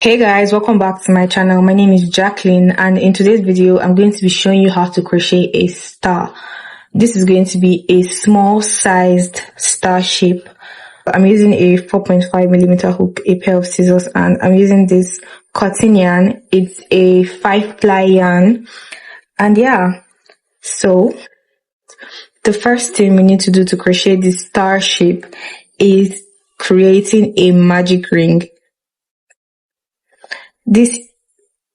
Hey guys, welcome back to my channel. My name is Jacqueline, and in today's video I'm going to be showing you how to crochet a star. This is going to be a small sized star shape. I'm using a 4.5mm hook, a pair of scissors, and I'm using this cotton yarn. It's a 5-ply yarn. And yeah, so the first thing we need to do to crochet this star shape is creating a magic ring. This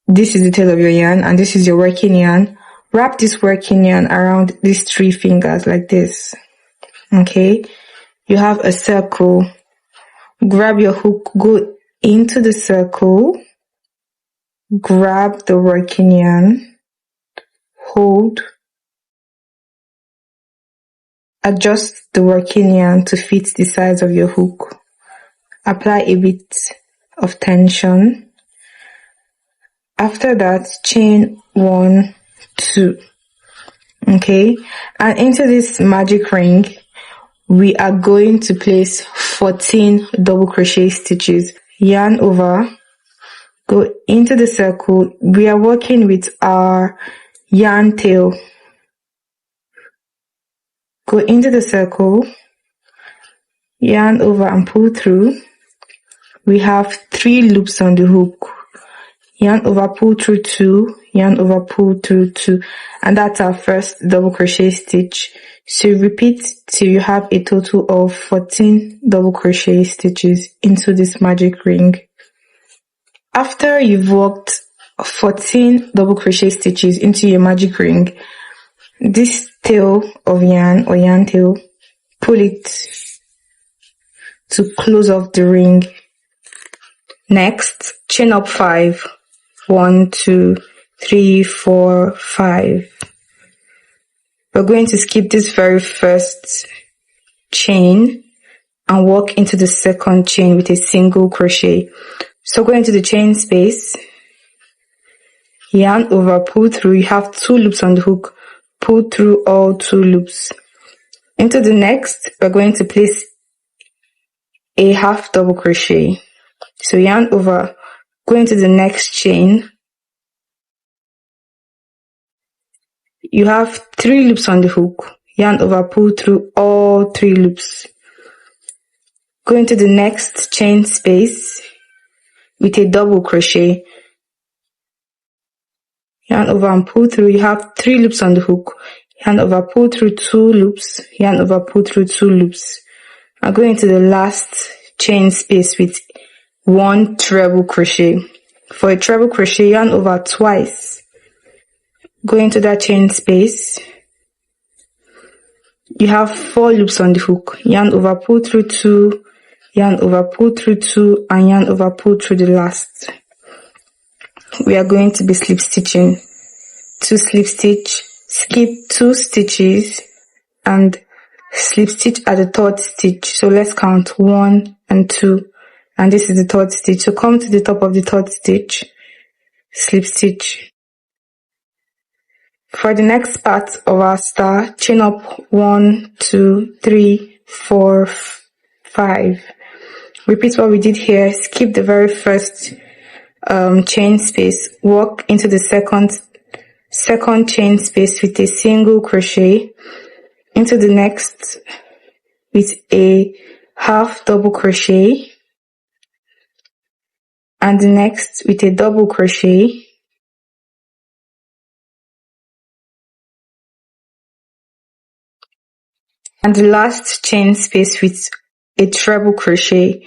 is the tail of your yarn, and this is your working yarn. Wrap this working yarn around these 3 fingers like this. Okay, you have a circle. Grab your hook, go into the circle, grab the working yarn, hold, adjust the working yarn to fit the size of your hook. Apply a bit of tension. After that, chain 1, 2. Okay, and into this magic ring we are going to place 14 double crochet stitches. Yarn over, go into the circle. We are working with our yarn tail. Go into the circle, yarn over and pull through. We have 3 loops on the hook. Yarn over, pull through 2, yarn over, pull through 2, and that's our first double crochet stitch. So repeat till you have a total of 14 double crochet stitches into this magic ring. After you've worked 14 double crochet stitches into your magic ring, this tail of yarn or yarn tail, pull it to close off the ring. Next, chain up 5. 1, 2, 3, 4, 5. We're going to skip this very first chain and walk into the second chain with a single crochet. So go into the chain space, yarn over, pull through. You have 2 loops on the hook. Pull through all 2 loops. Into the next, we're going to place a half double crochet. So yarn over, go into the next chain. You have 3 loops on the hook. Yarn over, pull through all 3 loops. Go into the next chain space with a double crochet. Yarn over and pull through. You have 3 loops on the hook. Yarn over, pull through 2 loops. Yarn over, pull through 2 loops. I'm going into the last chain space with 1 treble crochet. For a treble crochet, yarn over twice. Go into that chain space. You have 4 loops on the hook. Yarn over, pull through 2, yarn over, pull through 2, and yarn over, pull through the last. We are going to be slip stitching. To slip stitch, skip 2 stitches and slip stitch at the 3rd stitch. So let's count 1 and 2, and this is the 3rd stitch. So come to the top of the 3rd stitch, slip stitch. For the next part of our star, chain up 1, 2, 3, 4, 5. Repeat what we did here. Skip the very first chain space. Walk into the second chain space with a single crochet. Into the next with a half double crochet. And the next with a double crochet. And the last chain space with a treble crochet.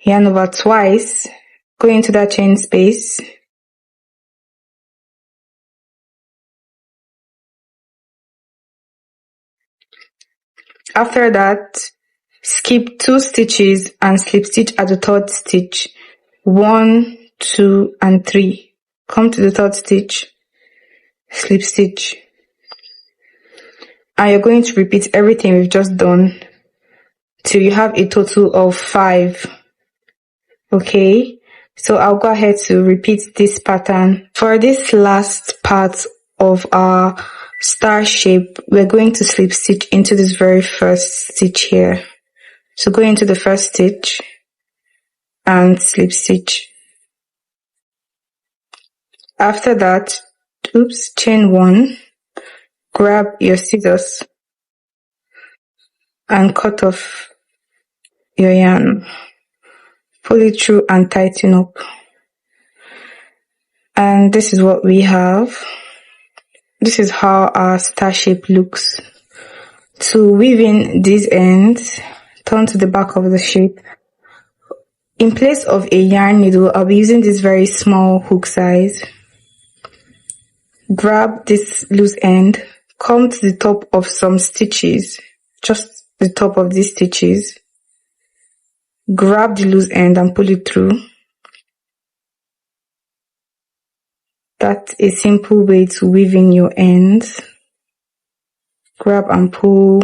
Yarn over twice, go into that chain space, after that skip 2 stitches and slip stitch at the 3rd stitch. 1, 2, and 3. Come to the 3rd stitch, slip stitch, and you're going to repeat everything we've just done till you have a total of 5. Okay, so I'll go ahead to repeat this pattern. For this last part of our star shape, we're going to slip stitch into this very first stitch here. So go into the first stitch and slip stitch. After that, chain 1, grab your scissors and cut off your yarn, pull it through and tighten up. And this is what we have. This is how our star shape looks. To weave in these ends, turn to the back of the shape. In place of a yarn needle, I'll be using this very small hook size. Grab this loose end, come to the top of some stitches, just the top of these stitches. Grab the loose end and pull it through. That's a simple way to weave in your ends. Grab and pull.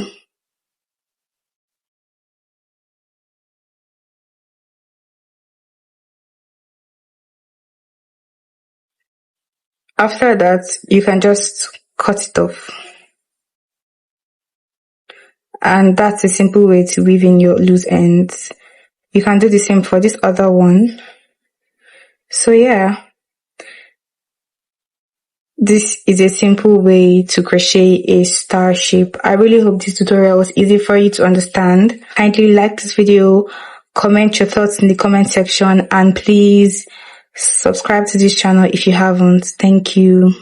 After that, you can just cut it off. And that's a simple way to weave in your loose ends. You can do the same for this other one. So yeah, this is a simple way to crochet a star shape. I really hope this tutorial was easy for you to understand. Kindly like this video, comment your thoughts in the comment section, and please subscribe to this channel if you haven't. Thank you.